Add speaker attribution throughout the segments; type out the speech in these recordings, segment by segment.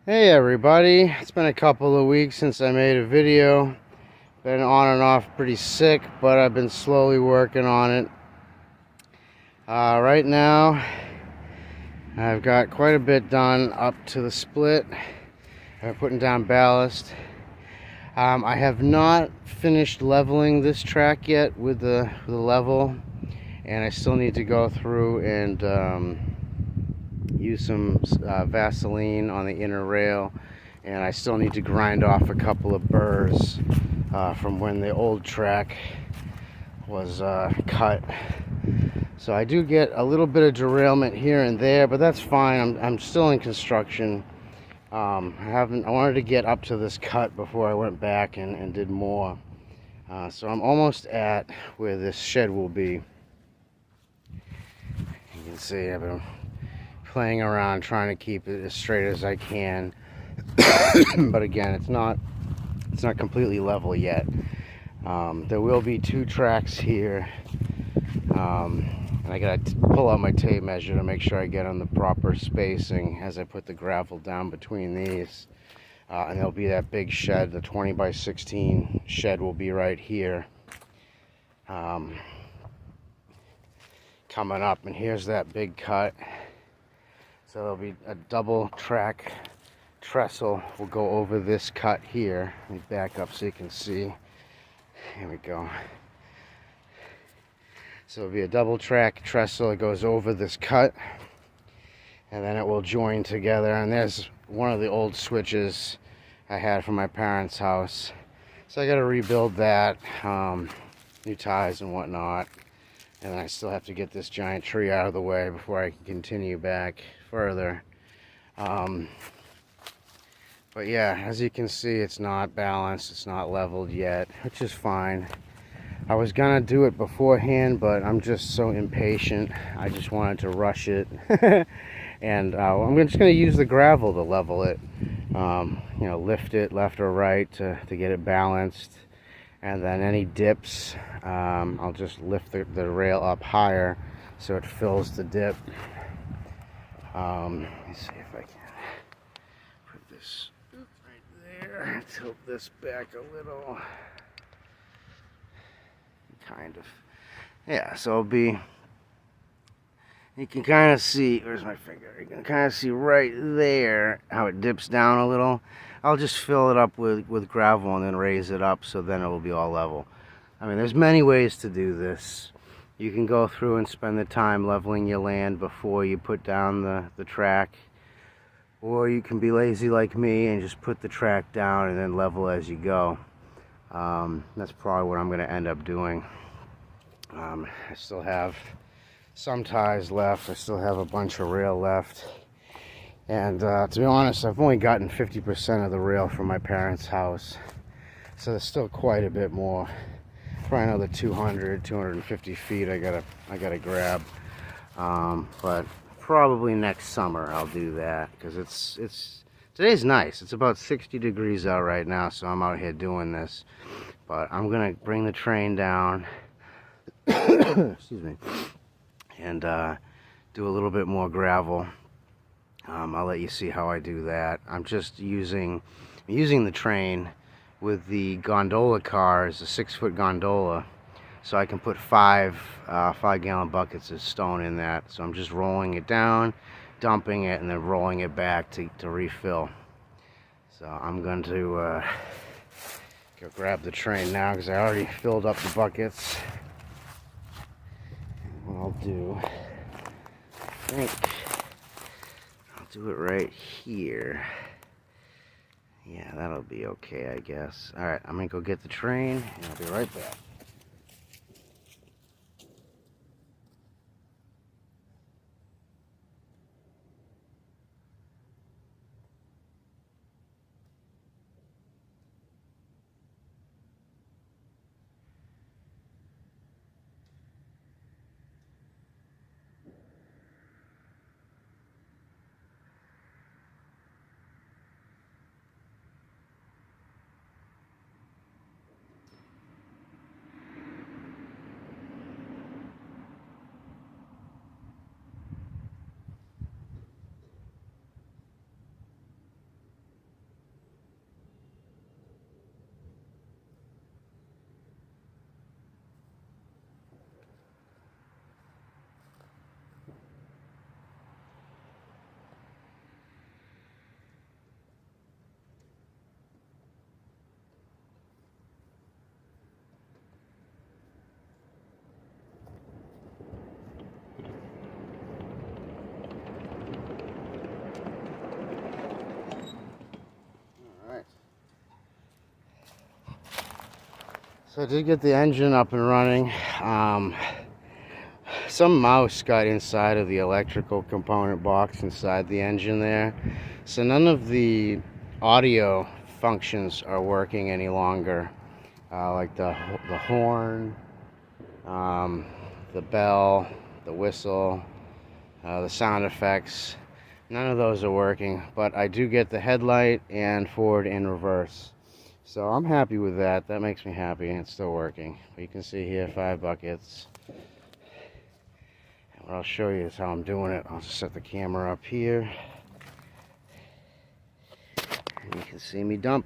Speaker 1: Hey everybody, it's been a couple of weeks since I made a video. Been on and off pretty sick, but I've been slowly working on it. Right now, I've got quite a bit done up to the split. I'm putting down ballast. I have not finished leveling this track yet with the level, and I still need to go through and use some Vaseline on the inner rail, and I still need to grind off a couple of burrs from when the old track was cut. So I do get a little bit of derailment here and there, but that's fine. I'm still in construction. I wanted to get up to this cut before I went back and did more. So I'm almost at where this shed will be. You can see I've been playing around trying to keep it as straight as I can. But again, it's not completely level yet. There will be two tracks here, and I gotta pull out my tape measure to make sure I get on the proper spacing as I put the gravel down between these. And there'll be that big shed, the 20 by 16 shed will be right here, coming up, and here's that big cut. So there'll be a double track tressel will go over this cut here. Let me back up so you can see. Here we go. So it'll be a double track trestle that goes over this cut, and then it will join together. And there's one of the old switches I had from my parents' house. So I got to rebuild that, new ties and whatnot. And then I still have to get this giant tree out of the way before I can continue back further. But yeah, as you can see, it's not balanced, it's not leveled yet, which is fine. I was gonna do it beforehand, but I'm just so impatient. I just wanted to rush it. And I'm just gonna use the gravel to level it. Lift it left or right to get it balanced. And then any dips, I'll just lift the rail up higher so it fills the dip. Let me see if I can put this right there. Tilt this back a little. Kind of. Yeah, so it'll be, you can kind of see, where's my finger? You can kind of see right there how it dips down a little. I'll just fill it up with gravel and then raise it up, so then it will be all level. I mean, there's many ways to do this. You can go through and spend the time leveling your land before you put down the track. Or you can be lazy like me and just put the track down and then level as you go. That's probably what I'm going to end up doing. I still have some ties left. I still have a bunch of rail left. And to be honest, I've only gotten 50% of the rail from my parents' house. So there's still quite a bit more. Probably another 250 feet I gotta grab. But probably next summer I'll do that, because today's nice. It's about 60 degrees out right now, so I'm out here doing this. But I'm gonna bring the train down, excuse me, and do a little bit more gravel. I'll let you see how I do that. I'm just using the train with the gondola cars, a 6-foot gondola, so I can put 5-gallon buckets of stone in that. So I'm just rolling it down, dumping it, and then rolling it back to refill. So I'm going to go grab the train now, because I already filled up the buckets. What I'll do, I think I'll do it right here. Yeah, that'll be okay, I guess. Alright, I'm gonna go get the train, and I'll be right back. So I did get the engine up and running. Some mouse got inside of the electrical component box inside the engine there. So none of the audio functions are working any longer. Like the horn, the bell, the whistle, the sound effects. None of those are working, but I do get the headlight and forward and reverse. So I'm happy with that. That makes me happy, and it's still working. But you can see here 5 buckets. And what I'll show you is how I'm doing it. I'll just set the camera up here. And you can see me dump.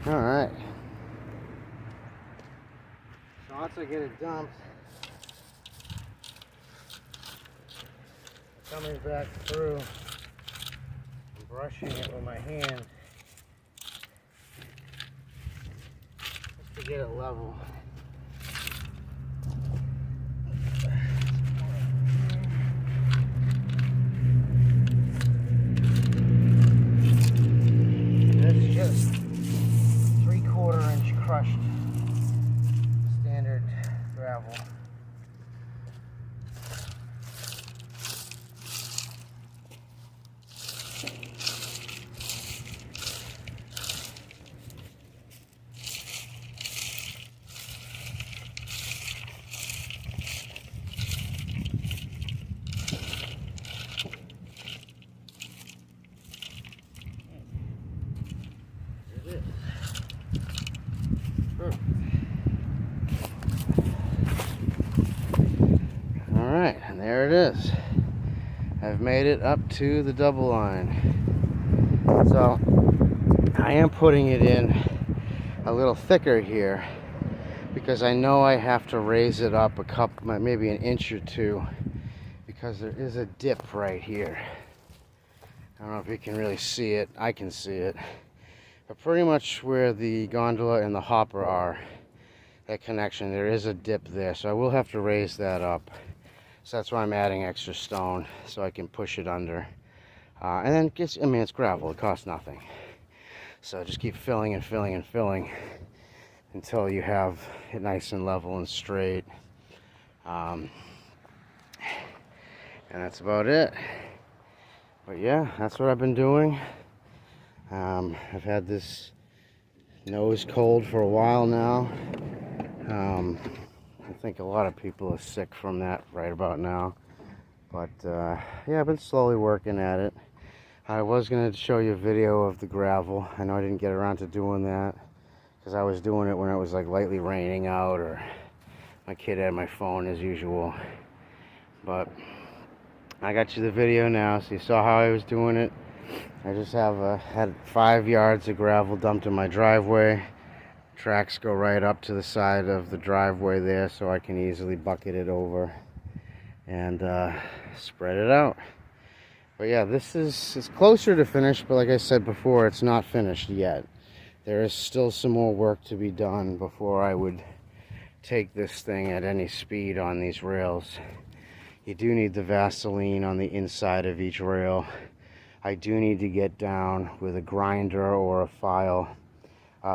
Speaker 1: Alright. So once I get it dumped, coming back through and brushing it with my hand just to get it level. It's just 3/4 inch crushed standard gravel. Alright, and there it is. I've made it up to the double line. So I am putting it in a little thicker here because I know I have to raise it up a couple, maybe an inch or two, because there is a dip right here. I don't know if you can really see it. I can see it. But pretty much where the gondola and the hopper are, that connection, there is a dip there. So I will have to raise that up. So that's why I'm adding extra stone so I can push it under. And then, it's gravel. It costs nothing. So just keep filling and filling and filling until you have it nice and level and straight. And that's about it. But yeah, that's what I've been doing. I've had this nose cold for a while now. I think a lot of people are sick from that right about now. But yeah, I've been slowly working at it. I was going to show you a video of the gravel. I know I didn't get around to doing that because I was doing it when it was like lightly raining out, or my kid had my phone as usual. But I got you the video now, so you saw how I was doing it. I just had 5 yards of gravel dumped in my driveway. Tracks go right up to the side of the driveway there, so I can easily bucket it over and spread it out. But yeah, it's closer to finished, but like I said before, it's not finished yet. There is still some more work to be done before I would take this thing at any speed on these rails. You do need the Vaseline on the inside of each rail. I do need to get down with a grinder or a file.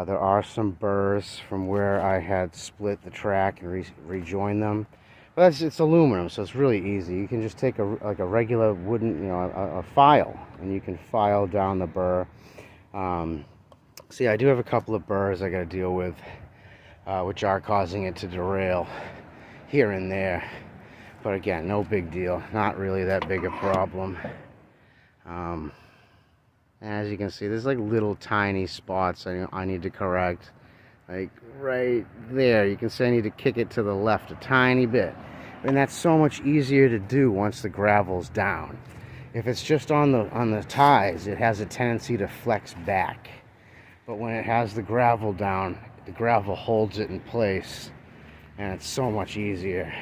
Speaker 1: There are some burrs from where I had split the track and rejoined them. But it's aluminum, so it's really easy. You can just take a regular wooden, a file, and you can file down the burr. See, I do have a couple of burrs I got to deal with, which are causing it to derail here and there. But again, no big deal. Not really that big a problem. As you can see, there's like little tiny spots I need to correct. Like right there, you can see I need to kick it to the left a tiny bit. And that's so much easier to do once the gravel's down. If it's just on the ties, it has a tendency to flex back. But when it has the gravel down, the gravel holds it in place, and it's so much easier.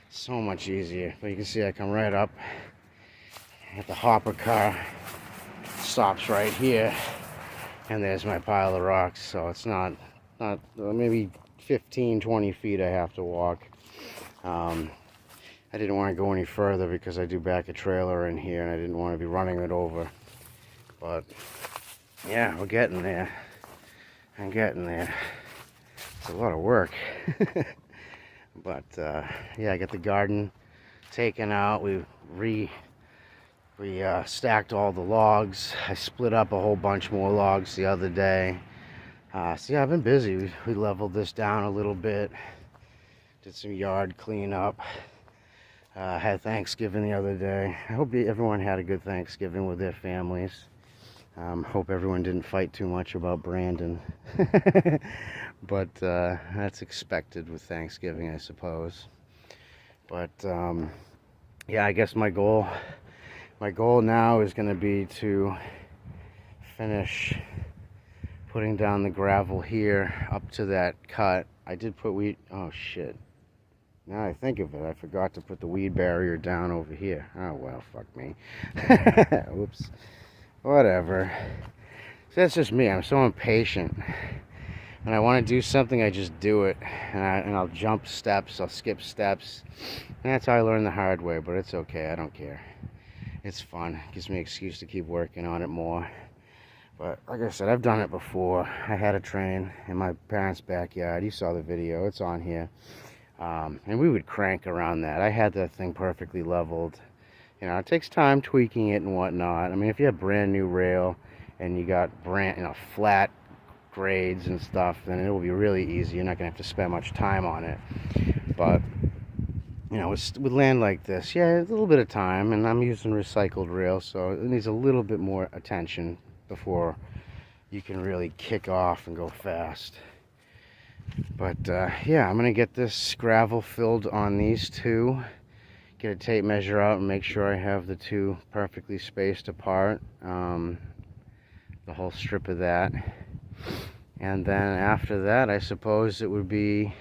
Speaker 1: So much easier. But you can see I come right up at the hopper car, stops right here, and there's my pile of rocks. So it's not maybe 15-20 feet I have to walk. I didn't want to go any further because I do back a trailer in here and I didn't want to be running it over. But yeah, we're getting there. I'm getting there. It's a lot of work. But yeah, I got the garden taken out. We stacked all the logs. I split up a whole bunch more logs the other day. So yeah, I've been busy. We leveled this down a little bit. Did some yard cleanup. Had Thanksgiving the other day. I hope everyone had a good Thanksgiving with their families. Hope everyone didn't fight too much about Brandon. But that's expected with Thanksgiving, I suppose. But yeah, I guess my goal now is going to be to finish putting down the gravel here up to that cut. I did put weed. Oh shit. Now I think of it, I forgot to put the weed barrier down over here. Oh well, fuck me. Whoops. Whatever. So that's just me. I'm so impatient. When I want to do something, I just do it. And I'll jump steps, I'll skip steps. And that's how I learned the hard way, but it's okay, I don't care. It's fun. It gives me an excuse to keep working on it more. But like I said, I've done it before. I had a train in my parents' backyard. You saw the video, it's on here. And we would crank around that. I had that thing perfectly leveled. It takes time tweaking it and whatnot. I mean, if you have brand new rail and you got flat grades and stuff, then it will be really easy. You're not going to have to spend much time on it. But, with land like this, yeah, it's a little bit of time, and I'm using recycled rail, so it needs a little bit more attention before you can really kick off and go fast. But yeah, I'm gonna get this gravel filled on these two, get a tape measure out and make sure I have the two perfectly spaced apart, the whole strip of that. And then after that, I suppose it would be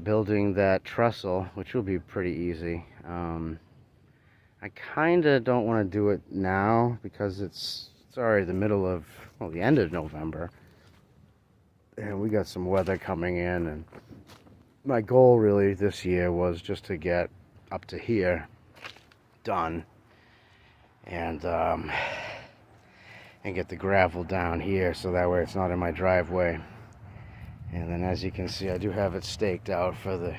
Speaker 1: building that trestle, which will be pretty easy. I kinda don't want to do it now because it's already the middle of, well, the end of November. And we got some weather coming in, and my goal really this year was just to get up to here done and get the gravel down here so that way it's not in my driveway. And then as you can see, I do have it staked out for the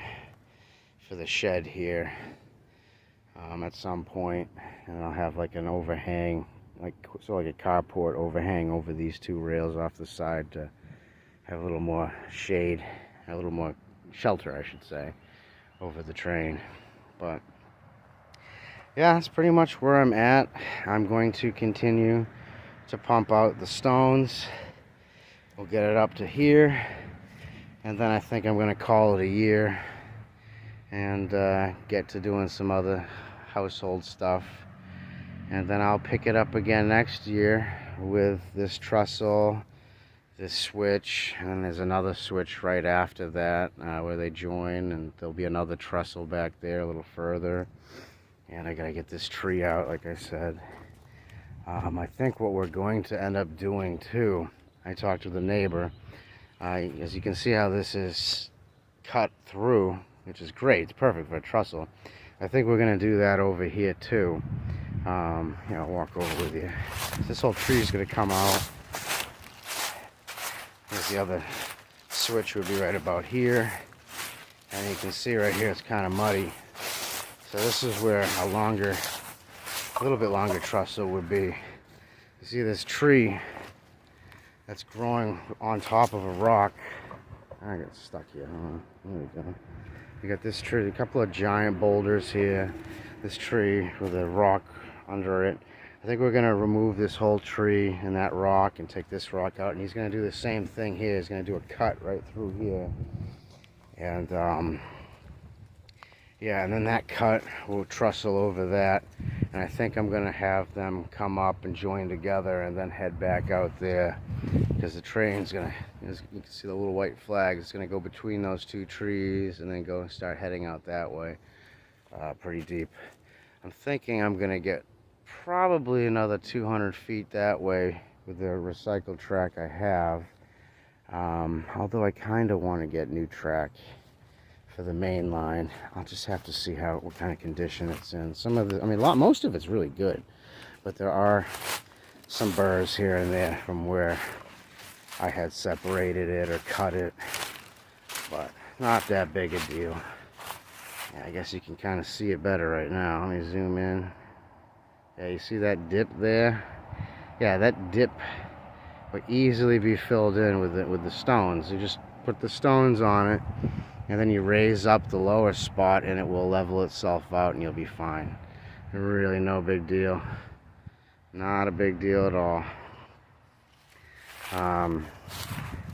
Speaker 1: shed here at some point, and I'll have like an overhang, like a carport overhang over these two rails off the side to have a little more shade, a little more shelter, I should say, over the train. But yeah, that's pretty much where I'm at. I'm going to continue to pump out the stones. We'll get it up to here, and then I think I'm going to call it a year and get to doing some other household stuff. And then I'll pick it up again next year with this trestle, this switch, and then there's another switch right after that where they join, and there'll be another trestle back there a little further. And I gotta get this tree out, like I said. I think what we're going to end up doing too, I talked to the neighbor, as you can see how this is cut through, which is great, it's perfect for a trestle. I think we're gonna do that over here too. I'll walk over with you. This whole tree is gonna come out. Here's the other switch, would be right about here. And you can see right here it's kind of muddy. So this is where a little bit longer trestle would be. You see this tree that's growing on top of a rock. I got stuck here. There we go. You got this tree, a couple of giant boulders here. This tree with a rock under it. I think we're going to remove this whole tree and that rock and take this rock out. And he's going to do the same thing here. He's going to do a cut right through here. And yeah, and then that cut will trestle over that. And I think I'm going to have them come up and join together and then head back out there. Because the train's going to, you can see the little white flag, it's going to go between those two trees and then go and start heading out that way. Pretty deep. I'm thinking I'm going to get probably another 200 feet that way with the recycled track I have. Although I kind of want to get new track for the main line. I'll just have to see what kind of condition it's in. Most of it's really good, but there are some burrs here and there from where I had separated it or cut it, but not that big a deal. Yeah, I guess you can kind of see it better right now. Let me zoom in. Yeah, you see that dip there? Yeah, that dip will easily be filled in with the stones. You just put the stones on it, and then you raise up the lower spot, and it will level itself out, and you'll be fine. Really no big deal. Not a big deal at all.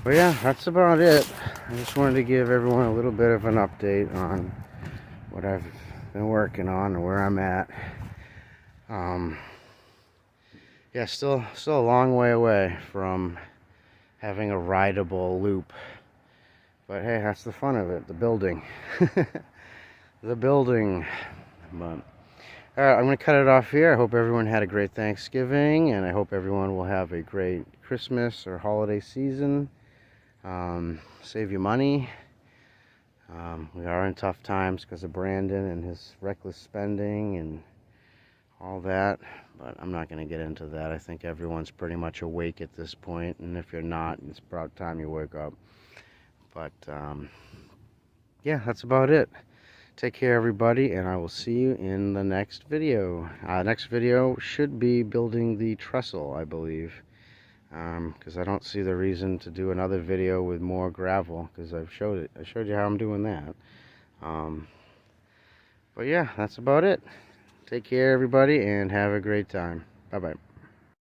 Speaker 1: But yeah, that's about it. I just wanted to give everyone a little bit of an update on what I've been working on and where I'm at. Yeah, still a long way away from having a rideable loop. But hey, that's the fun of it, the building. The building. But alright, I'm going to cut it off here. I hope everyone had a great Thanksgiving, and I hope everyone will have a great Christmas or holiday season. Save your money. We are in tough times because of Brandon and his reckless spending and all that, but I'm not going to get into that. I think everyone's pretty much awake at this point, and if you're not, it's about time you wake up. But yeah, that's about it. Take care, everybody, and I will see you in the next video. Next video should be building the trestle, I believe, because I don't see the reason to do another video with more gravel, because I showed you how I'm doing that. But yeah, that's about it. Take care, everybody, and have a great time. Bye-bye.